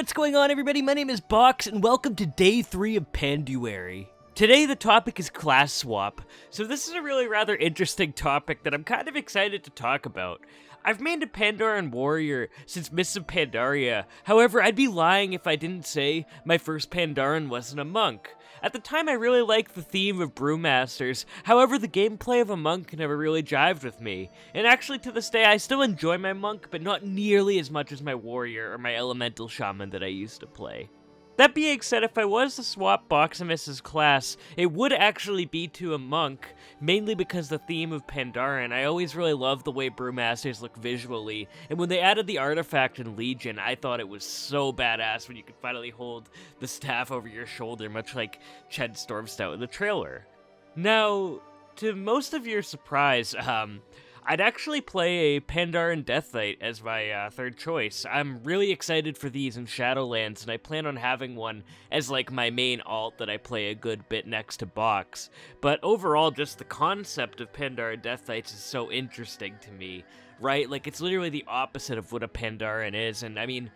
what's going on, everybody? My name is Box, and welcome to Day 3 of Panduary. Today, the topic is class swap, so this is a really rather interesting topic that I'm kind of excited to talk about. I've mained a Pandaren warrior since Mists of Pandaria, however, I'd be lying if I didn't say my first Pandaren wasn't a monk. At the time, I really liked the theme of brewmasters, however, the gameplay of a monk never really jived with me. And actually, to this day, I still enjoy my monk, but not nearly as much as my warrior or my elemental shaman that I used to play. That being said, if I was to swap Boximus's class, it would actually be to a monk, mainly because the theme of Pandaren. I always really loved the way brewmasters look visually, and when they added the artifact in Legion, I thought it was so badass when you could finally hold the staff over your shoulder, much like Ched Stormstout in the trailer. Now, to most of your surprise, I'd actually play a Pandaren Death Knight as my third choice. I'm really excited for these in Shadowlands, and I plan on having one as like my main alt that I play a good bit next to Box. But overall, just the concept of Pandaren Death Knights is so interesting to me, right? Like, it's literally the opposite of what a Pandaren is, and I mean,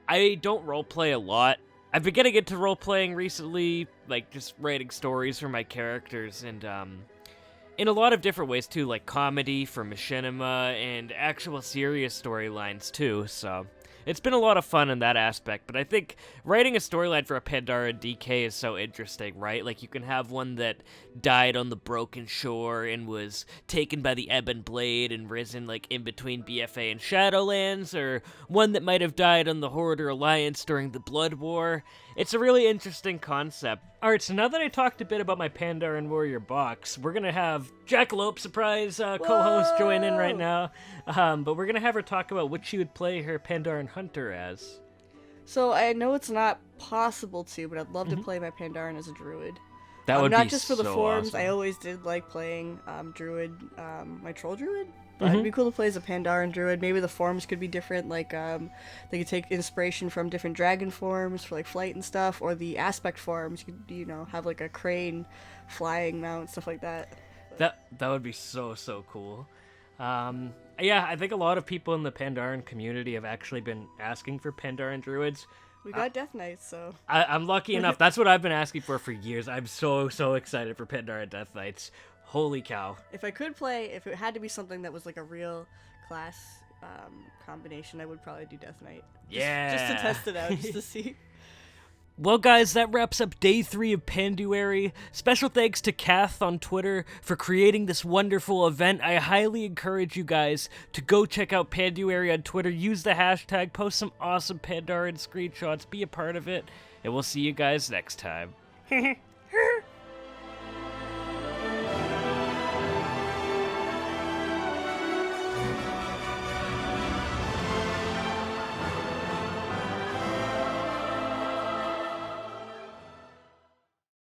I don't roleplay a lot. I've been getting into roleplaying recently, like just writing stories for my characters, and in a lot of different ways too, like comedy for machinima and actual serious storylines too, so it's been a lot of fun in that aspect. But I think writing a storyline for a Pandaren DK is so interesting, right? Like, you can have one that died on the broken shore and was taken by the Ebon Blade and risen like in between BFA and Shadowlands, or one that might have died on the Horde or Alliance during the Blood War. It's a really interesting concept. Alright, so now that I talked a bit about my Pandaren Warrior Box, we're gonna have Jacquilope, surprise co-host, join in right now. But we're gonna have her talk about what she would play her Pandaren Hunter as. So I know it's not possible to, but I'd love to play my Pandaren as a druid. That would not be just for the so forms. awesome. I always did like playing druid, my troll druid. But it'd be cool to play as a Pandaren druid. Maybe the forms could be different. Like they could take inspiration from different dragon forms for like flight and stuff, or the aspect forms. You could, have like a crane flying mount, stuff like that. That would be so cool. Yeah, I think a lot of people in the Pandaren community have actually been asking for Pandaren druids. We got Death Knights, so I'm lucky enough. That's what I've been asking for years. I'm so excited for Pandaren Death Knights. Holy cow. If it had to be something that was like a real class combination, I would probably do Death Knight. Just to test it out, just to see. Well, guys, that wraps up Day 3 of Panduary. Special thanks to Kath on Twitter for creating this wonderful event. I highly encourage you guys to go check out Panduary on Twitter. Use the hashtag, post some awesome Pandaren screenshots, be a part of it, and we'll see you guys next time.